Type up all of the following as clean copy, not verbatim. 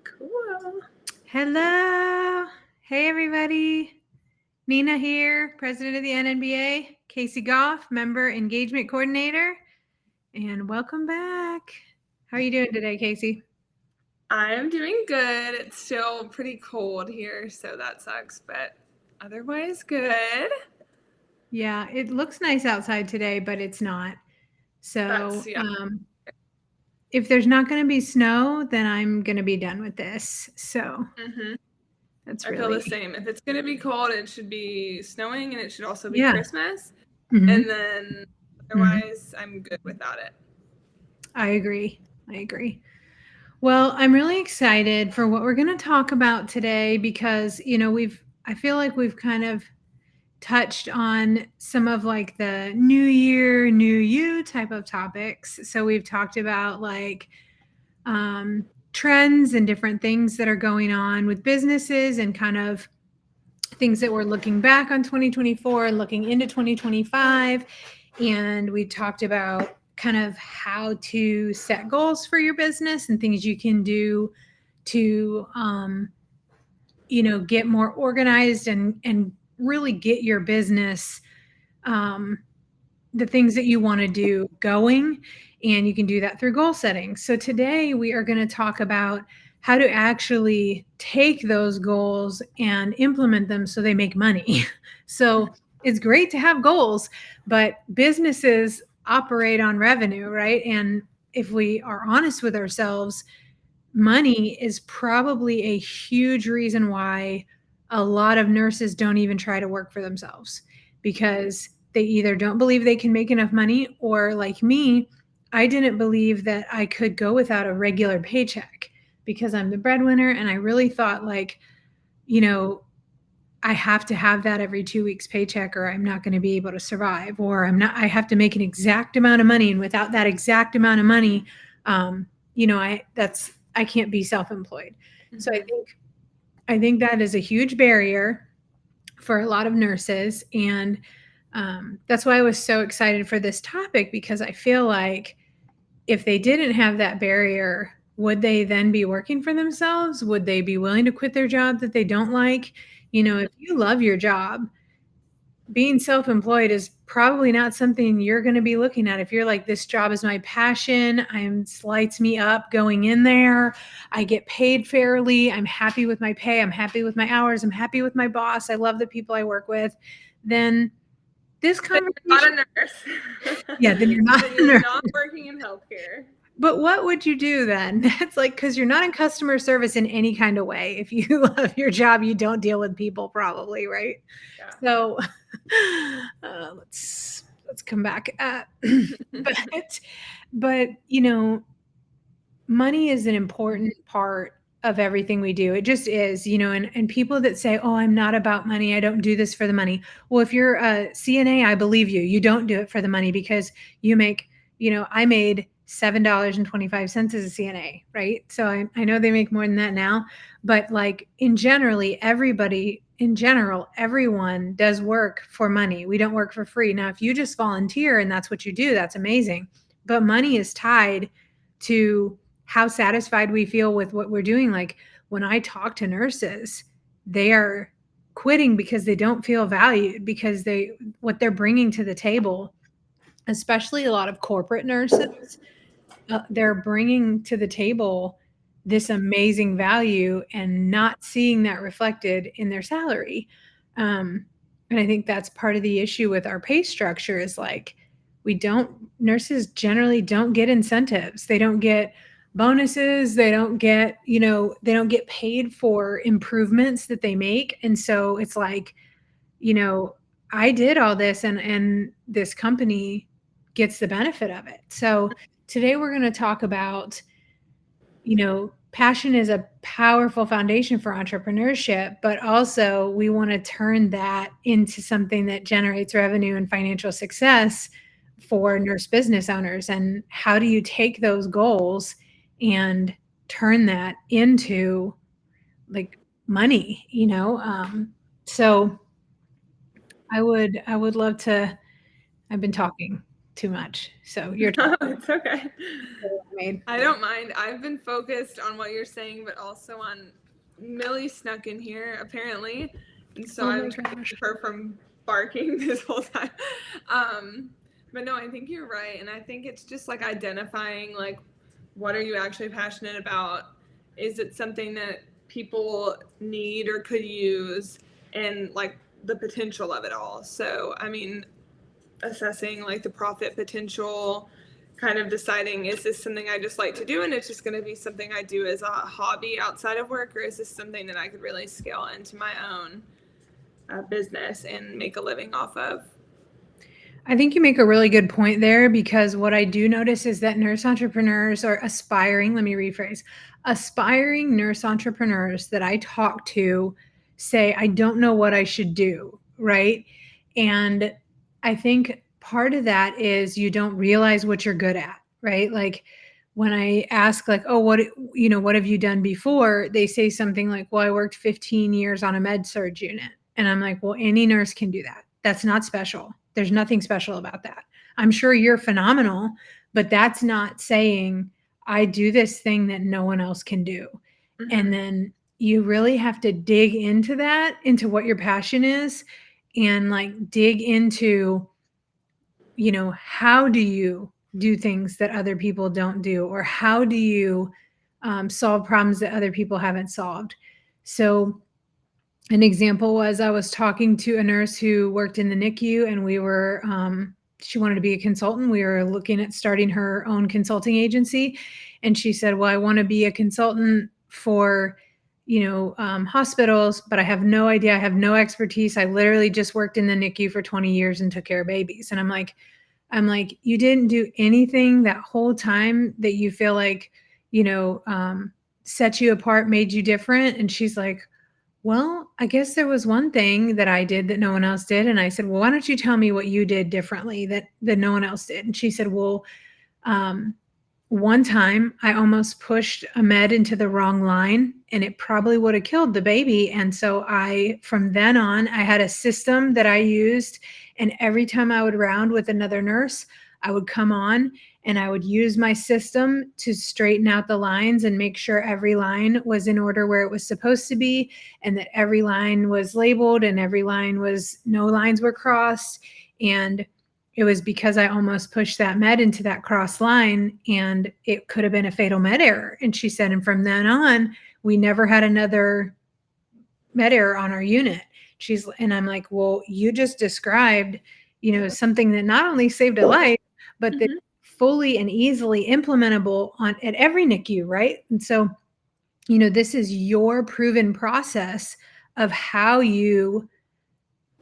Cool. Hello. Hey, everybody. Nina here, president of the NNBA. Casey Goff, member engagement coordinator. And welcome back. How are you doing today, Casey? I'm doing good. It's still pretty cold here, so that sucks, but otherwise good. Yeah, it looks nice outside today, but it's not. So, Yeah. If there's not going to be snow, then I'm going to be done with this. So, that's I feel the really, same. If it's going to be cold, it should be snowing and it should also be yeah. Christmas. Mm-hmm. And then otherwise, I'm good without it. I agree. Well, I'm really excited for what we're going to talk about today because, I feel like we've kind of touched on some of like the new year, new you type of topics. So we've talked about like trends and different things that are going on with businesses and kind of things that we're looking back on 2024 and looking into 2025. And we talked about kind of how to set goals for your business and things you can do to get more organized and really get your business the things that you want to do going, and you can do that through goal setting. So today we are going to talk about how to actually take those goals and implement them so they make money. So it's great to have goals, but businesses operate on revenue, right? And if we are honest with ourselves, money is probably a huge reason why a lot of nurses don't even try to work for themselves, because they either don't believe they can make enough money, or like me, I didn't believe that I could go without a regular paycheck because I'm the breadwinner. And I really thought like, I have to have that every 2 weeks paycheck or I'm not going to be able to survive, or I have to make an exact amount of money. And without that exact amount of money, I can't be self-employed. So I think that is a huge barrier for a lot of nurses. And that's why I was so excited for this topic, because I feel like if they didn't have that barrier, would they then be working for themselves? Would they be willing to quit their job that they don't like? If you love your job, being self-employed is probably not something you're going to be looking at. If you're like, this job is my passion, lights me up going in there, I get paid fairly, I'm happy with my pay, I'm happy with my hours, I'm happy with my boss, I love the people I work with, then this conversation, you're not a nurse. Yeah, then you're not then you're not working in healthcare. But what would you do then? That's like, because you're not in customer service in any kind of way. If you love your job, you don't deal with people, probably, right? Yeah. So let's come back. But money is an important part of everything we do. It just is, and people that say, oh, I'm not about money, I don't do this for the money. Well, if you're a CNA, I believe you. You don't do it for the money because you make, I made $7.25 as a CNA, right? So I know they make more than that now, but like in general, everyone does work for money. We don't work for free. Now, if you just volunteer and that's what you do, that's amazing. But money is tied to how satisfied we feel with what we're doing. Like when I talk to nurses, they are quitting because they don't feel valued, because what they're bringing to the table, especially a lot of corporate nurses, they're bringing to the table this amazing value and not seeing that reflected in their salary. And I think that's part of the issue with our pay structure is like, nurses generally don't get incentives. They don't get bonuses. They don't get, they don't get paid for improvements that they make. And so it's like, I did all this and this company gets the benefit of it. So today we're going to talk about, passion is a powerful foundation for entrepreneurship, but also we want to turn that into something that generates revenue and financial success for nurse business owners. And how do you take those goals and turn that into like money, so I would love to, I've been talking. too much. So you're No, it's okay. made. I don't mind. I've been focused on what you're saying, but also on Millie snuck in here apparently, and so Oh my I'm trying to gosh. keep her from barking this whole time. Um, but no, I think you're right, and I think it's just like identifying like what are you actually passionate about? Is it something that people need or could use, and like the potential of it all. So I mean, assessing like the profit potential, kind of deciding, is this something I just like to do and it's just going to be something I do as a hobby outside of work, or is this something that I could really scale into my own business and make a living off of? I think you make a really good point there, because what I do notice is that nurse entrepreneurs or aspiring, let me rephrase, aspiring nurse entrepreneurs that I talk to say, I don't know what I should do, right? And I think part of that is you don't realize what you're good at, right? Like when I ask like, oh, what have you done before? They say something like, well, I worked 15 years on a med surg unit. And I'm like, well, any nurse can do that. That's not special. There's nothing special about that. I'm sure you're phenomenal, but that's not saying I do this thing that no one else can do. And then you really have to dig into that, into what your passion is, and like dig into, how do you do things that other people don't do, or how do you solve problems that other people haven't solved. So an example was I was talking to a nurse who worked in the NICU, and she wanted to be a consultant. We were looking at starting her own consulting agency. And she said, well, I want to be a consultant for, hospitals, but I have no idea. I have no expertise. I literally just worked in the NICU for 20 years and took care of babies. And I'm like, you didn't do anything that whole time that you feel like, set you apart, made you different. And she's like, well, I guess there was one thing that I did that no one else did. And I said, well, why don't you tell me what you did differently that no one else did? And she said, well, um, one time I almost pushed a med into the wrong line, and it probably would have killed the baby. And so from then on, I had a system that I used. And every time I would round with another nurse, I would come on and I would use my system to straighten out the lines and make sure every line was in order where it was supposed to be, and that every line was labeled and no lines were crossed. And it was because I almost pushed that med into that cross line, and it could have been a fatal med error. And she said, and from then on, we never had another med error on our unit. And I'm like, well, you just described, something that not only saved a life, but that Mm-hmm. fully and easily implementable at every NICU, right? And so, this is your proven process of how you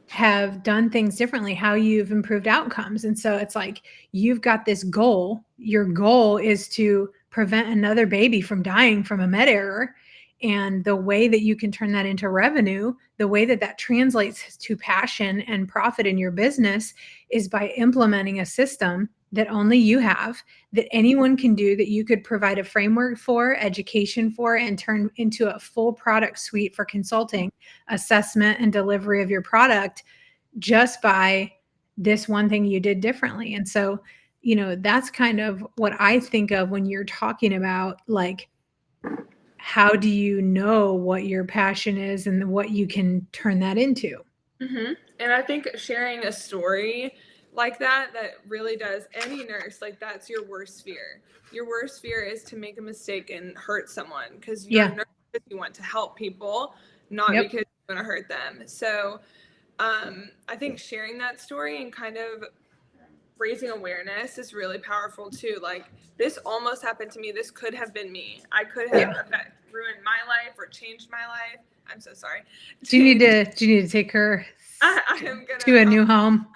have done things differently, how you've improved outcomes. And so it's like you've got this goal. Your goal is to prevent another baby from dying from a med error. And the way that you can turn that into revenue, the way that that translates to passion and profit in your business, is by implementing a system that only you have, that anyone can do, that you could provide a framework for, education for, and turn into a full product suite for consulting, assessment, and delivery of your product, just by this one thing you did differently. And so, that's kind of what I think of when you're talking about like, how do you know what your passion is and what you can turn that into? And I think sharing a story like that really does, any nurse, like that's your worst fear. Your worst fear is to make a mistake and hurt someone, because you're a Yeah. nurse because you want to help people, not Yep. because you want to hurt them. So I think sharing that story and kind of raising awareness is really powerful too. Like, this almost happened to me. This could have been me. I could have Yeah. ruined my life or changed my life. I'm so sorry. Do you need to take her I am to a gonna, new home?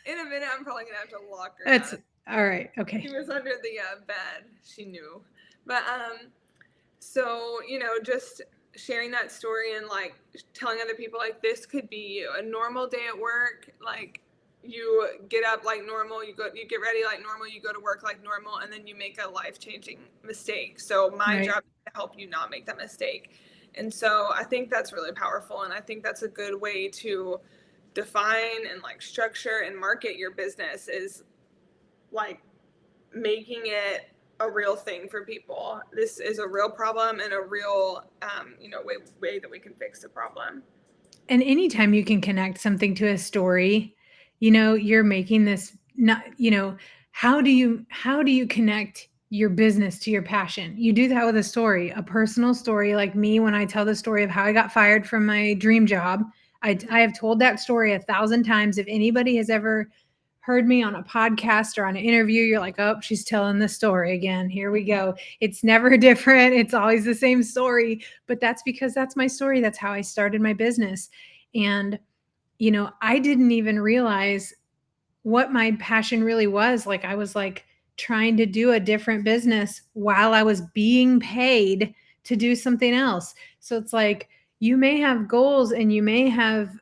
in a minute, I'm probably gonna have to lock her That's out. all right. She Okay. was under the bed. She knew. But so just sharing that story and like telling other people like, this could be you. A normal day at work, like you get up like normal, you get ready like normal, you go to work like normal, and then you make a life-changing mistake. So my Right. job is to help you not make that mistake. And so I think that's really powerful, and I think that's a good way to define and like structure and market your business, is like making it a real thing for people. This is a real problem and a real, way that we can fix the problem. And anytime you can connect something to a story, you're making this not, how do you connect your business to your passion? You do that with a story, a personal story. Like me, when I tell the story of how I got fired from my dream job, I have told that story 1,000 times. If anybody has ever heard me on a podcast or on an interview, you're like, oh, she's telling the story again. Here we go. It's never different. It's always the same story. But that's because that's my story. That's how I started my business. And, I didn't even realize what my passion really was. Like, I was like trying to do a different business while I was being paid to do something else. So it's like you may have goals and you may have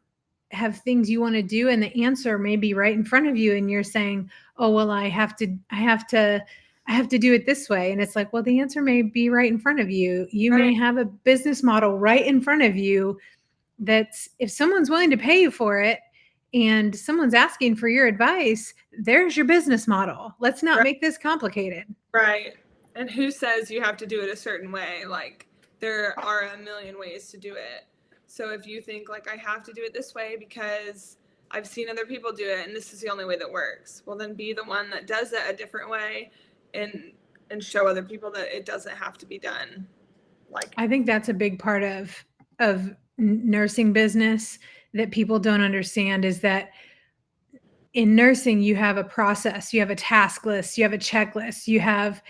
things you want to do, and the answer may be right in front of you, and you're saying, oh well, I have to do it this way. And it's like, well, the answer may be right in front of you. You may Right. have a business model right in front of you that's, if someone's willing to pay you for it and someone's asking for your advice, there's your business model. Let's not Right. make this complicated. Right. And who says you have to do it a certain way? Like, there are a million ways to do it. So if you think, like, I have to do it this way because I've seen other people do it and this is the only way that works, well, then be the one that does it a different way and show other people that it doesn't have to be done. Like, I think that's a big part of nursing business that people don't understand, is that in nursing, you have a process, you have a task list, you have a checklist, you have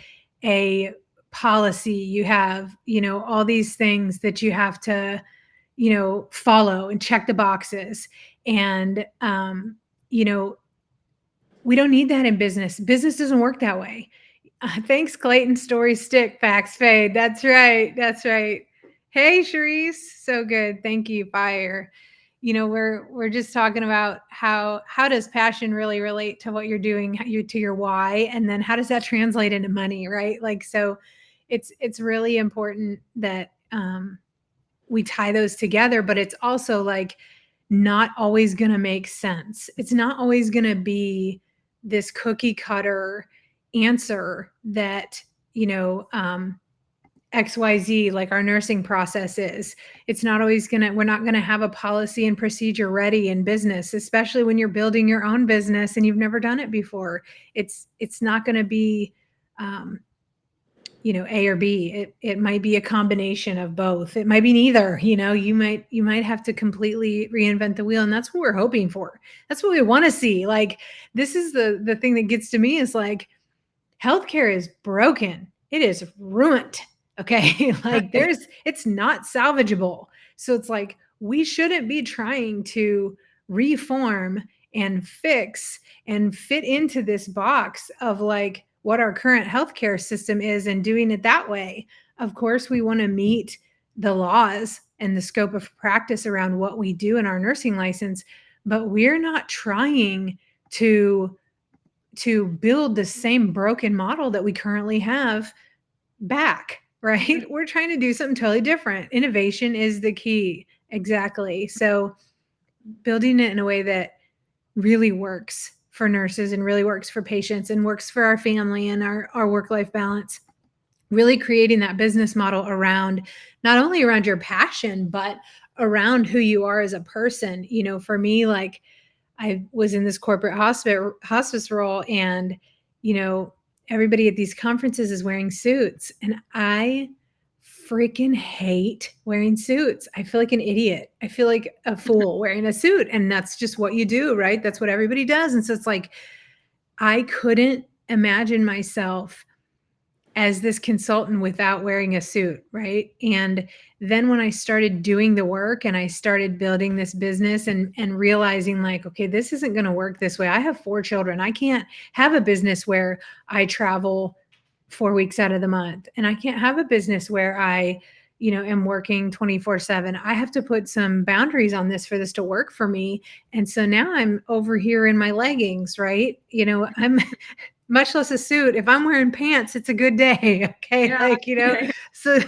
a policy, you have, all these things that you have to, follow and check the boxes. And, we don't need that in business. Business doesn't work that way. Thanks, Clayton. Stories stick, facts fade. That's right. That's right. Hey, Sharice. So good. Thank you, Fire. We're just talking about how does passion really relate to what you're doing, to your why, and then how does that translate into money, right? Like, so it's really important that we tie those together, but it's also like not always going to make sense. It's not always going to be this cookie cutter answer that, XYZ, like our nursing process is. It's not always we're not going to have a policy and procedure ready in business, especially when you're building your own business and you've never done it before. It's not going to be, A or B. It might be a combination of both. It might be neither. You might have to completely reinvent the wheel, and that's what we're hoping for. That's what we want to see. Like, this is the thing that gets to me, is like, healthcare is broken. It is ruined. Okay. Like, right. it's not salvageable. So it's like, we shouldn't be trying to reform and fix and fit into this box of like what our current healthcare system is and doing it that way. Of course, we want to meet the laws and the scope of practice around what we do in our nursing license, but we're not trying to build the same broken model that we currently have back, right? We're trying to do something totally different. Innovation is the key. Exactly. So building it in a way that really works for nurses and really works for patients and works for our family and our work-life balance. Really creating that business model around, not only around your passion, but around who you are as a person. For me, like, I was in this corporate hospice role, and everybody at these conferences is wearing suits, and I freaking hate wearing suits. I feel like an idiot. I feel like a fool wearing a suit, and that's just what you do, right? That's what everybody does. And so it's like, I couldn't imagine myself as this consultant without wearing a suit, right? And then when I started doing the work and I started building this business and realizing, like, okay, this isn't going to work this way. I have 4 children. I can't have a business where I travel 4 weeks out of the month, and I can't have a business where I am working 24/7. I have to put some boundaries on this for this to work for me. And so now I'm over here in my leggings, right? I'm much less a suit. If I'm wearing pants, it's a good day. Okay. Yeah. Like, so,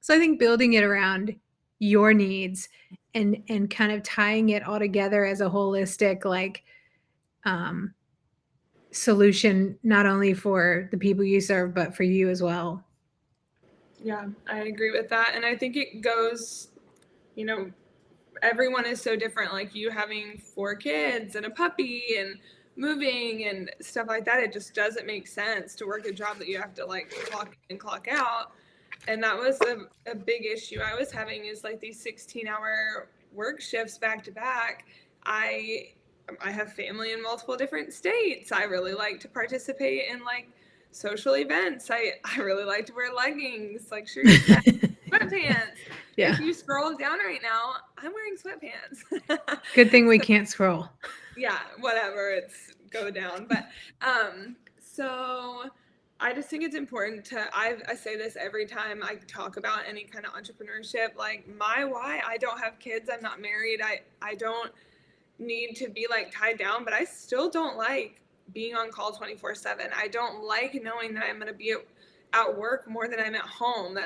so I think building it around your needs and kind of tying it all together as a holistic, like, solution, not only for the people you serve, but for you as well. Yeah, I agree with that. And I think it goes, you know, everyone is so different. Like you having 4 kids and a puppy and moving and stuff like that, it just doesn't make sense to work a job that you have to like clock in and clock out. And that was a big issue I was having, is like these 16-hour work shifts back to back. I have family in multiple different states. I really like to participate in like social events. I really like to wear leggings, like Sheree said, sweatpants. Yeah. If you scroll down right now, I'm wearing sweatpants. Good thing we So, can't scroll. yeah, whatever, it's go down. But so I just think it's important to, I say this every time I talk about any kind of entrepreneurship, like my why. I don't have kids, I'm not married, I don't need to be like tied down, but I still don't like being on call 24/7. I don't like knowing that I'm going to be at work more than I'm at home.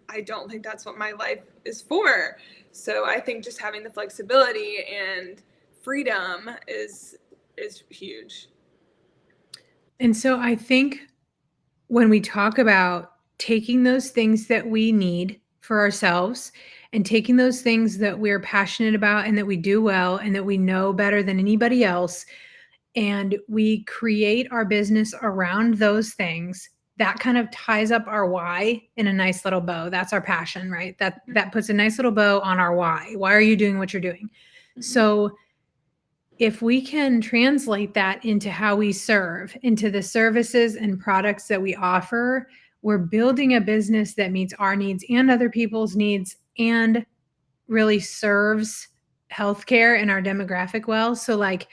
I don't think that's what my life is for. So I think just having the flexibility and freedom is huge. And so I think when we talk about taking those things that we need for ourselves and taking those things that we're passionate about and that we do well and that we know better than anybody else, and we create our business around those things, that kind of ties up our why in a nice little bow. That's our passion, right? That puts a nice little bow on our why. Why are you doing what you're doing? So if we can translate that into how we serve, into the services and products that we offer, we're building a business that meets our needs and other people's needs and really serves healthcare and our demographic well. So, like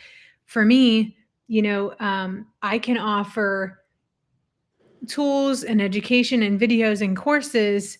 for me, I can offer tools and education and videos and courses,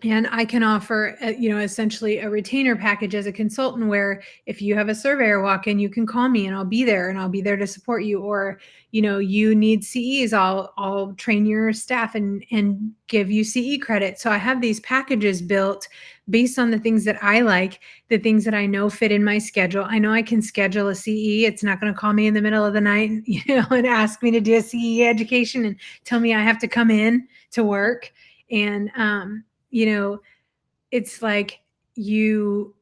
and I can offer, essentially a retainer package as a consultant, where if you have a surveyor walk in, you can call me and I'll be there to support you. Or, you need CEs, I'll train your staff and give you CE credit. So I have these packages built based on the things that I like, the things that I know fit in my schedule. I know I can schedule a CE. It's not going to call me in the middle of the night, and ask me to do a CE education and tell me I have to come in to work. And, it's like you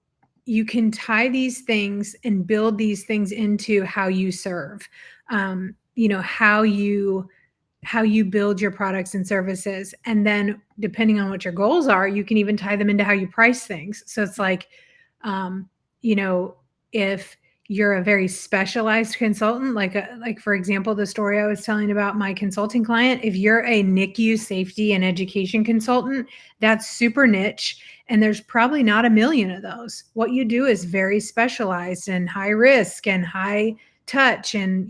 can tie these things and build these things into how you serve, how you build your products and services. And then depending on what your goals are, you can even tie them into how you price things. So it's like, um, if you're a very specialized consultant, like for example, the story I was telling about my consulting client, if you're a NICU safety and education consultant, that's super niche. And there's probably not a million of those. What you do is very specialized and high risk and high touch. And,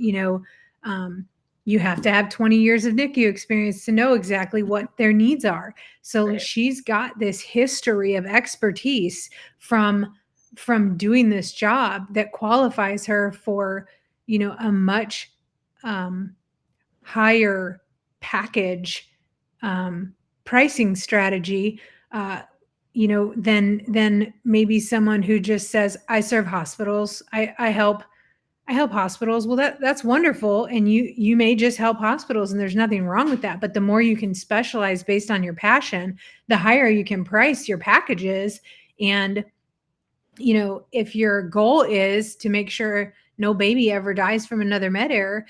you have to have 20 years of NICU experience to know exactly what their needs are. So Right. she's got this history of expertise from doing this job that qualifies her for, a much higher package pricing strategy, than maybe someone who just says, I serve hospitals. I help hospitals. Well, that's wonderful. And you may just help hospitals, and there's nothing wrong with that. But the more you can specialize based on your passion, the higher you can price your packages. And, if your goal is to make sure no baby ever dies from another med error,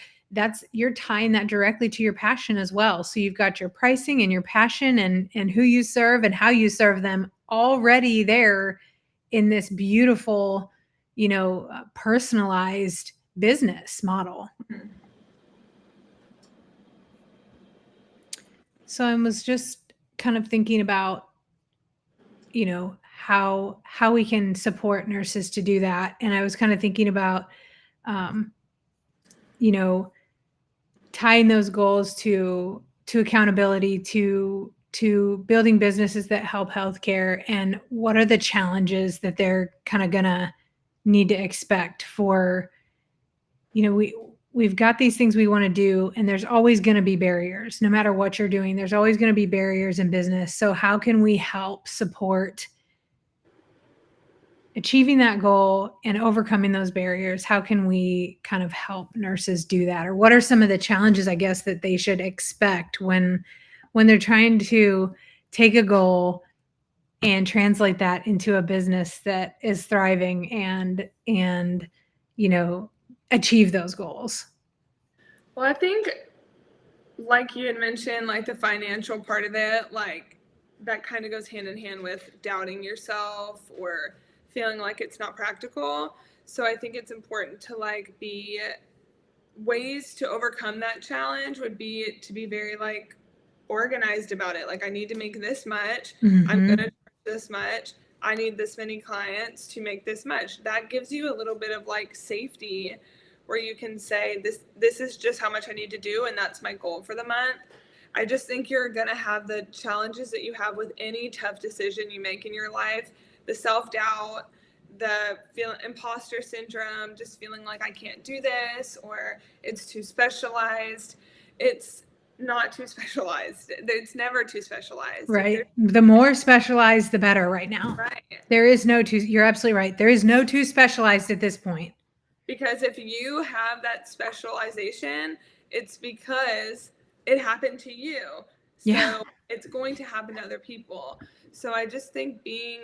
you're tying that directly to your passion as well. So you've got your pricing and your passion and who you serve and how you serve them already there in this beautiful, personalized business model. So I was just kind of thinking about, how we can support nurses to do that. And I was kind of thinking about, um, tying those goals to accountability, to building businesses that help healthcare, and what are the challenges that they're kind of gonna need to expect for, we've got these things we want to do, and there's always going to be barriers. No matter what you're doing, there's always going to be barriers in business. So how can we help support achieving that goal and overcoming those barriers, how can we kind of help nurses do that? Or what are some of the challenges, I guess, that they should expect when they're trying to take a goal and translate that into a business that is thriving and achieve those goals? Well, I think, like you had mentioned, like the financial part of it, like that kind of goes hand in hand with doubting yourself or feeling like it's not practical. So I think it's important to like be ways to overcome that challenge would be to be very like organized about it. Like I need to make this much. I'm Mm-hmm. going to charge this much. I need this many clients to make this much. That gives you a little bit of like safety where you can say this is just how much I need to do and that's my goal for the month. I just think you're going to have the challenges that you have with any tough decision you make in your life, the self-doubt, the feel imposter syndrome, just feeling like I can't do this or it's too specialized. It's not too specialized. It's never too specialized. If Right. there's The more specialized, the better right now. right. There is no too, you're absolutely right. There is no too specialized at this point. Because if you have that specialization, it's because it happened to you. Yeah. So it's going to happen to other people. So I just think being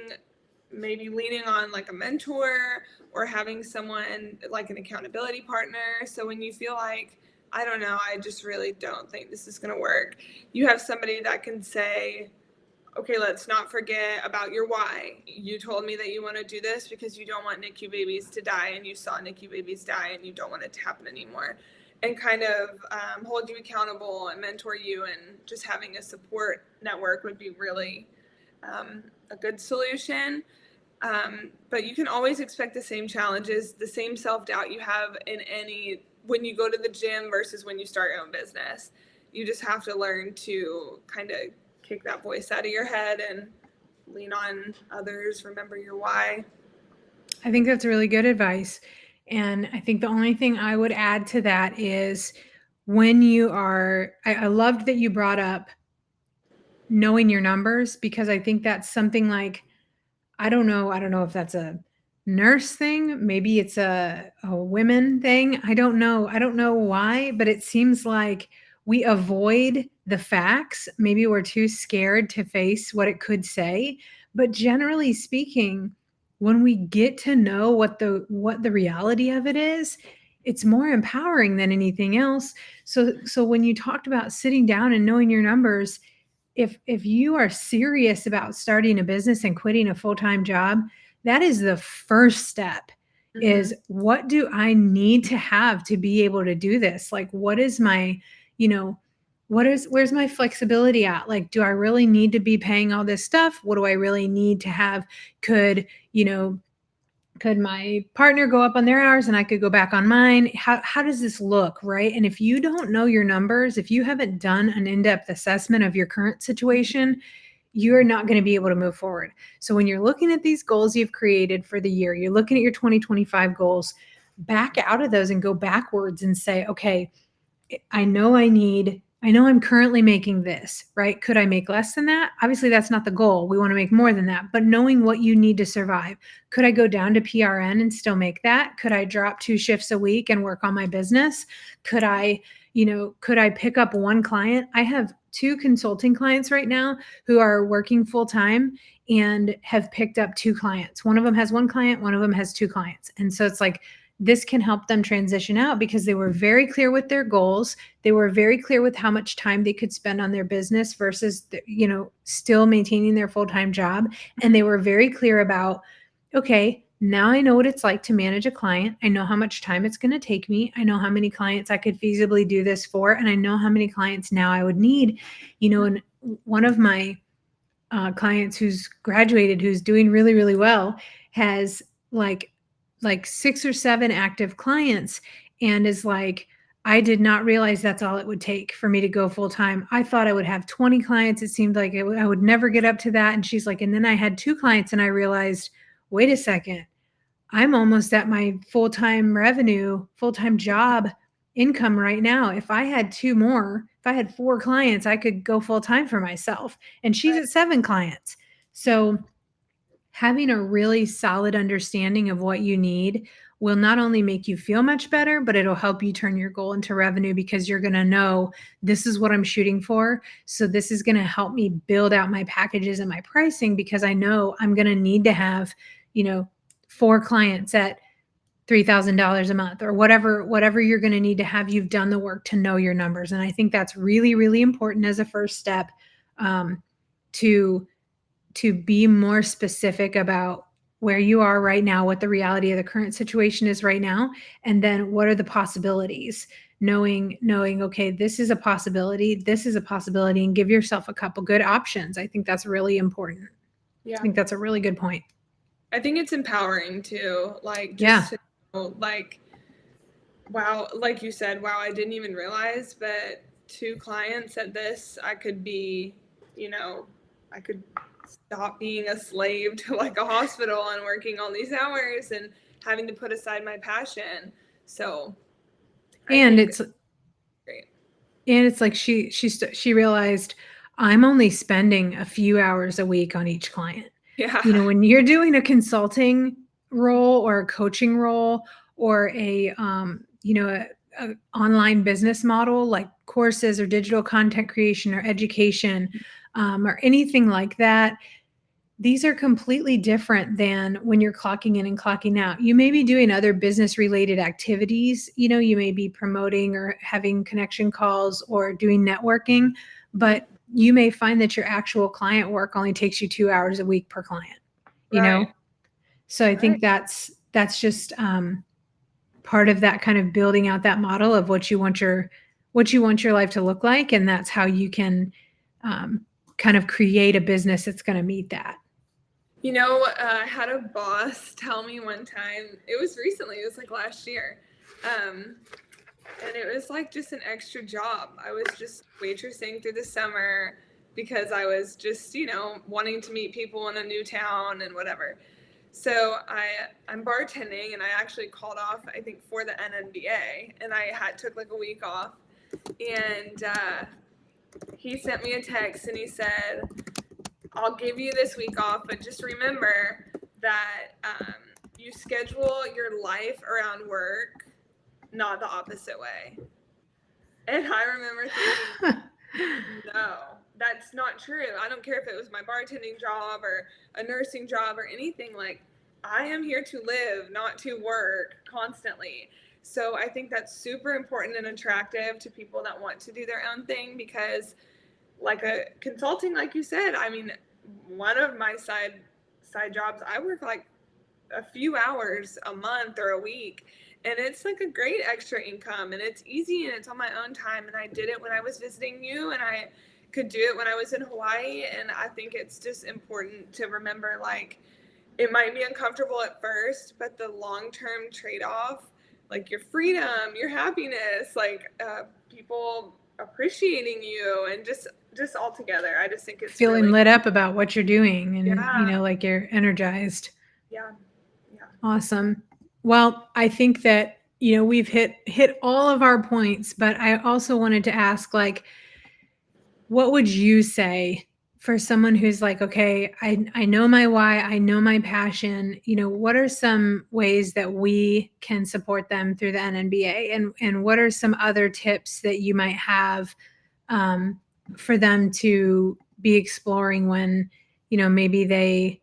maybe leaning on like a mentor or having someone like an accountability partner. So when you feel like, I don't know, I just really don't think this is going to work, you have somebody that can say, okay, let's not forget about your why. You told me that you want to do this because you don't want NICU babies to die, and you saw NICU babies die, and you don't want it to happen anymore. And kind of hold you accountable and mentor you, and just having a support network would be really a good solution. But you can always expect the same challenges, the same self doubt you have in any when you go to the gym versus when you start your own business. You just have to learn to kind of kick that voice out of your head and lean on others. Remember your why. I think that's really good advice. And I think the only thing I would add to that is when you are, I loved that you brought up knowing your numbers, because I think that's something like, I don't know. I don't know if that's a nurse thing. Maybe it's a women thing. I don't know. I don't know why, but it seems like we avoid the facts. Maybe we're too scared to face what it could say. But generally speaking, when we get to know what the reality of it is, it's more empowering than anything else. So when you talked about sitting down and knowing your numbers, if you are serious about starting a business and quitting a full-time job, that is the first step. Is what do I need to have to be able to do this? Like, what is my, you know, where's my flexibility at? Like, do I really need to be paying all this stuff? What do I really need to have? Could, you know, could my partner go up on their hours and I could go back on mine? How does this look, right? And if you don't know your numbers, if you haven't done an in-depth assessment of your current situation, you're not going to be able to move forward. So when you're looking at these goals you've created for the year, you're looking at your 2025 goals, back out of those and go backwards and say, okay, I know I'm currently making this, right? Could I make less than that? Obviously, that's not the goal. We want to make more than that, but knowing what you need to survive. Could I go down to PRN and still make that? Could I drop 2 shifts a week and work on my business? Could I, could I pick up one client? I have 2 consulting clients right now who are working full time and have picked up 2 clients. One of them has 1 client, one of them has 2 clients. And so it's like, this can help them transition out because they were very clear with their goals. They were very clear with how much time they could spend on their business versus, still maintaining their full-time job. And they were very clear about, okay, now I know what it's like to manage a client. I know how much time it's going to take me. I know how many clients I could feasibly do this for. And I know how many clients now I would need, and one of my clients who's graduated, who's doing really, really well, has like 6 or 7 active clients, and is like, I did not realize that's all it would take for me to go full time. I thought I would have 20 clients. It seemed like I would never get up to that. And she's like, and then I had 2 clients and I realized, wait a second, I'm almost at my full-time revenue, full-time job income right now. If I had 2 more, if I had 4 clients, I could go full time for myself. And she's Right. at 7 clients. So having a really solid understanding of what you need will not only make you feel much better, but it'll help you turn your goal into revenue because you're going to know this is what I'm shooting for. So this is going to help me build out my packages and my pricing because I know I'm going to need to have, 4 clients at $3,000 a month or whatever you're going to need to have. You've done the work to know your numbers. And I think that's really, really important as a first step, to be more specific about where you are right now, what the reality of the current situation is right now, and then what are the possibilities. Knowing, okay, this is a possibility, and give yourself a couple good options. I think that's really important. Yeah. I think that's a really good point. I think it's empowering too, like Yeah. just to know, like, wow, like you said, wow, I didn't even realize, but 2 clients at this, I could be, I could stop being a slave to like a hospital and working all these hours and having to put aside my passion. So, And it's great. And it's like she realized I'm only spending a few hours a week on each client. Yeah. When you're doing a consulting role or a coaching role or a online business model like courses or digital content creation or education, or anything like that, these are completely different than when you're clocking in and clocking out. You may be doing other business related activities. You may be promoting or having connection calls or doing networking, but you may find that your actual client work only takes you 2 hours a week per client, Right. So I think that's just part of that kind of building out that model of what you want your life to look like. And that's how you can kind of create a business that's going to meet that. I had a boss tell me one time, it was recently, it was like last year, and it was like just an extra job. I was just waitressing through the summer because I was just, wanting to meet people in a new town and whatever. So I'm bartending, and I actually called off, I think, for the NNBA, and I took like a week off, and he sent me a text and he said, I'll give you this week off, but just remember that you schedule your life around work, not the opposite way. And I remember thinking, no, that's not true. I don't care if it was my bartending job or a nursing job or anything. Like, I am here to live, not to work constantly. So I think that's super important and attractive to people that want to do their own thing because, like a consulting, like you said, I mean, one of my side jobs, I work like a few hours a month or a week, and it's like a great extra income, and it's easy, and it's on my own time, and I did it when I was visiting you, and I could do it when I was in Hawaii. And I think it's just important to remember, like, it might be uncomfortable at first, but the long-term trade-off, like your freedom, your happiness, like people appreciating you, and just all together, I just think it's feeling really lit up about what you're doing and Yeah. like you're energized. Yeah. Awesome. Well, I think that we've hit all of our points, but I also wanted to ask, like, what would you say for someone who's like, okay, I know my why, I know my passion, what are some ways that we can support them through the NNBA, and what are some other tips that you might have for them to be exploring when maybe they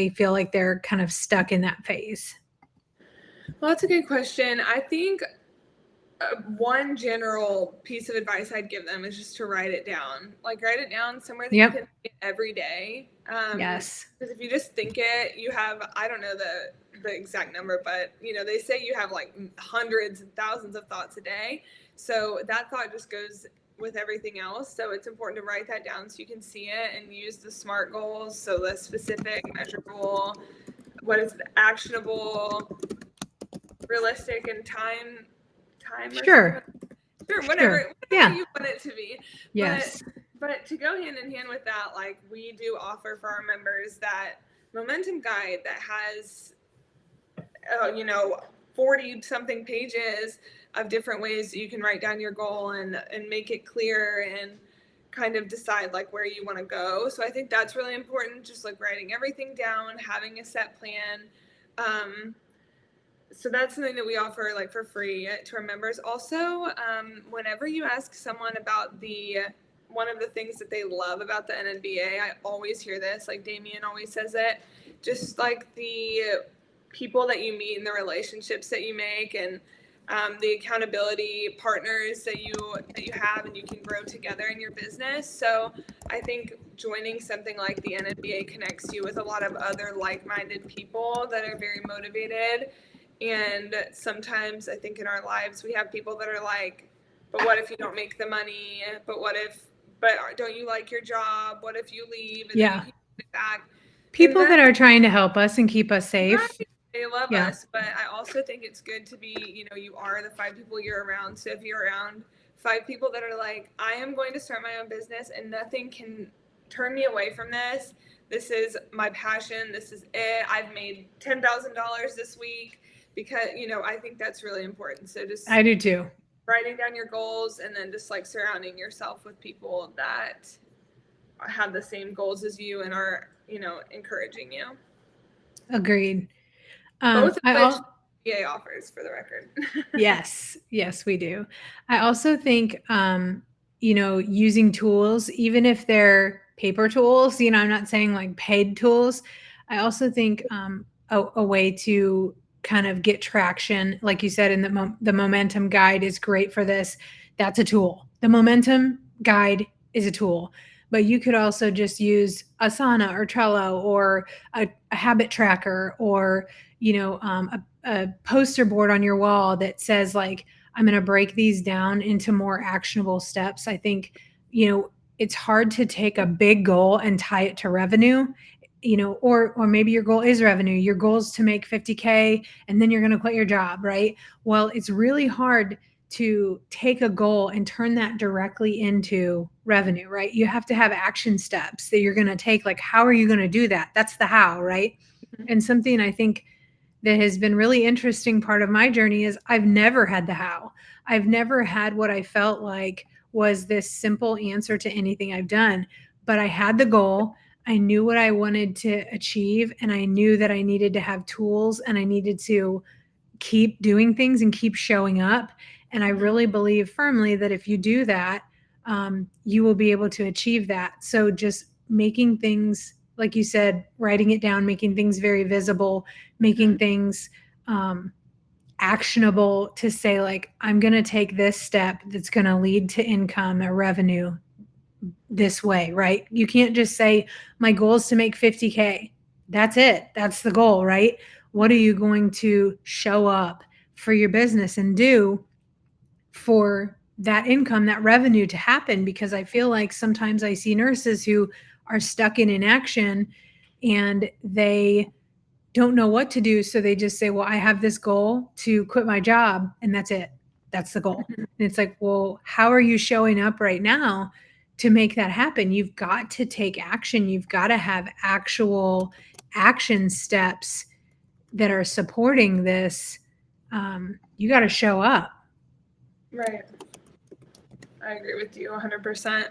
feel like they're kind of stuck in that phase? Well, that's a good question. I think one general piece of advice I'd give them is just to write it down. Like, write it down somewhere that you can think every day. Yes. Because if you just think it, you have, I don't know the exact number, but they say you have like hundreds and thousands of thoughts a day. So that thought just goes with everything else. So it's important to write that down so you can see it and use the SMART goals. So the specific, measurable, what is it, actionable, realistic, and time Sure, whatever yeah, you want it to be. yes, but to go hand in hand with that, like, we do offer for our members that momentum guide that has 40 something pages of different ways that you can write down your goal and make it clear, and kind of decide like where you want to go. So I think that's really important, just like writing everything down, having a set plan. So that's something that we offer like for free to our members. Also, whenever you ask someone about the one of the things that they love about the NNBA, I always hear this, like Damien always says it, just like the people that you meet and the relationships that you make, and the accountability partners that you have and you can grow together in your business. So I think joining something like the NNBA connects you with a lot of other like-minded people that are very motivated. And sometimes I think in our lives we have people that are like, but what if you don't make the money? But don't you like your job? What if you leave and then you can't get back? People that are trying to help us and keep us safe. Right. They love us, but I also think it's good to be, you are the 5 people you're around. So if you're around 5 people that are like, I am going to start my own business and nothing can turn me away from this. This is my passion. This is it. I've made $10,000 this week because, I think that's really important. So just I do too. Writing down your goals and then just like surrounding yourself with people that have the same goals as you and are, encouraging you. Agreed. Both of which NNBA offers, for the record. Yes, we do. I also think, using tools, even if they're paper tools, I'm not saying like paid tools. I also think a way to kind of get traction, like you said, in the momentum guide is great for this. That's a tool. The momentum guide is a tool. But you could also just use Asana or Trello or a habit tracker or, a poster board on your wall that says like, I'm going to break these down into more actionable steps. I think, it's hard to take a big goal and tie it to revenue, or maybe your goal is revenue. Your goal is to make 50K and then you're going to quit your job, right? Well, it's really hard to take a goal and turn that directly into revenue, right? You have to have action steps that you're going to take. Like, how are you going to do that? That's the how, right? Mm-hmm. And something I think that has been really interesting part of my journey is I've never had the how. I've never had what I felt like was this simple answer to anything I've done, but I had the goal. I knew what I wanted to achieve, and I knew that I needed to have tools and I needed to keep doing things and keep showing up. And I really believe firmly that if you do that, you will be able to achieve that. So just making things, like you said, writing it down, making things very visible, making things actionable to say like, I'm going to take this step that's going to lead to income or revenue this way, right? You can't just say my goal is to make 50K. That's it. That's the goal, right? What are you going to show up for your business and do for that income, that revenue to happen? Because I feel like sometimes I see nurses who are stuck in inaction and they don't know what to do. So they just say, well, I have this goal to quit my job and that's it. That's the goal. And it's like, well, how are you showing up right now to make that happen? You've got to take action. You've got to have actual action steps that are supporting this. You got to show up. Right. I agree with you 100%.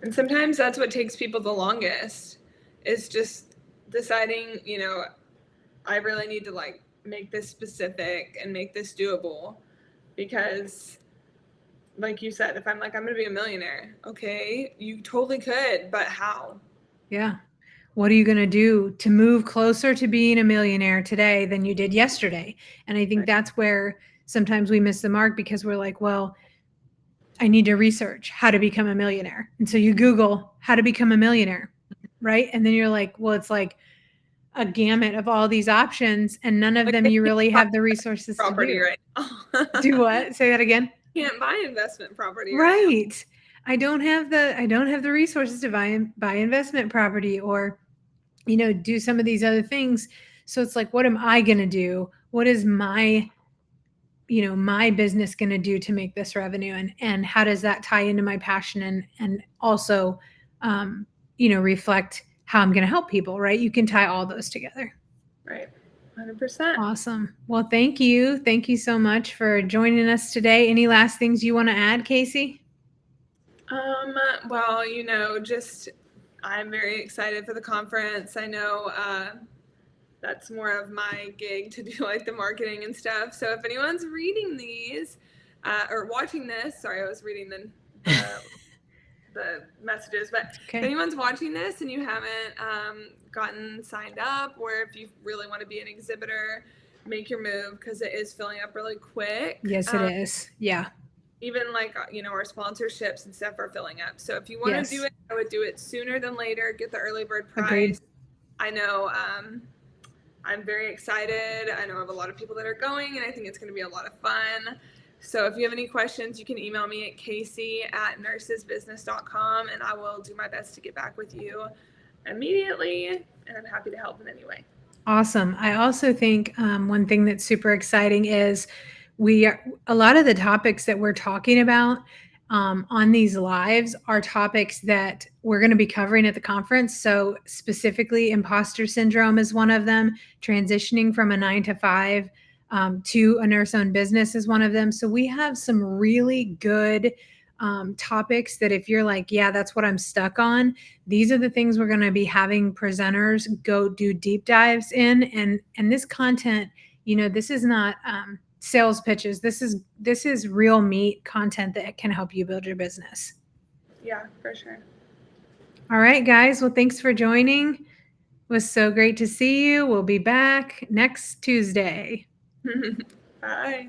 And sometimes that's what takes people the longest, is just deciding, I really need to like make this specific and make this doable, because like you said, if I'm like, I'm going to be a millionaire. Okay, you totally could, but how? Yeah. What are you going to do to move closer to being a millionaire today than you did yesterday? And I think that's where sometimes we miss the mark, because we're like, well, I need to research how to become a millionaire. And so you Google how to become a millionaire, right? And then you're like, well, it's like a gamut of all these options, and none of them you really have the resources to do. Right now. Do what? Say that again. Can't buy investment property. Right. I don't have the resources to buy investment property, or do some of these other things. So it's like, what am I going to do? What is my business going to do to make this revenue, and how does that tie into my passion and also reflect how I'm going to help people, right? You can tie all those together. Right. 100%. Awesome. Well, thank you. Thank you so much for joining us today. Any last things you want to add, Casey? Well, just I'm very excited for the conference. I know that's more of my gig to do like the marketing and stuff. So if anyone's reading these or watching this, sorry, I was reading the messages, but if Okay. anyone's watching this and you haven't gotten signed up, or if you really want to be an exhibitor, make your move because it is filling up really quick. Yes, it is. Yeah. Even like our sponsorships and stuff are filling up. So if you want to do Yes. it, I would do it sooner than later. Get the early bird Agreed. prize. I know I'm very excited. I know of a lot of people that are going, and I think it's going to be a lot of fun. So if you have any questions, you can email me at casey@nursesbusiness.com, and I will do my best to get back with you immediately, and I'm happy to help in any way. Awesome. I also think one thing that's super exciting is a lot of the topics that we're talking about on these lives are topics that we're going to be covering at the conference. So specifically, imposter syndrome is one of them. Transitioning from a 9 to 5 to a nurse-owned business is one of them. So we have some really good topics that if you're like, yeah, that's what I'm stuck on, these are the things we're going to be having presenters go do deep dives in. And this content, this is not sales pitches. This is real meat content that can help you build your business. Yeah, for sure. All right, guys. Well, thanks for joining. It was so great to see you. We'll be back next Tuesday. Bye.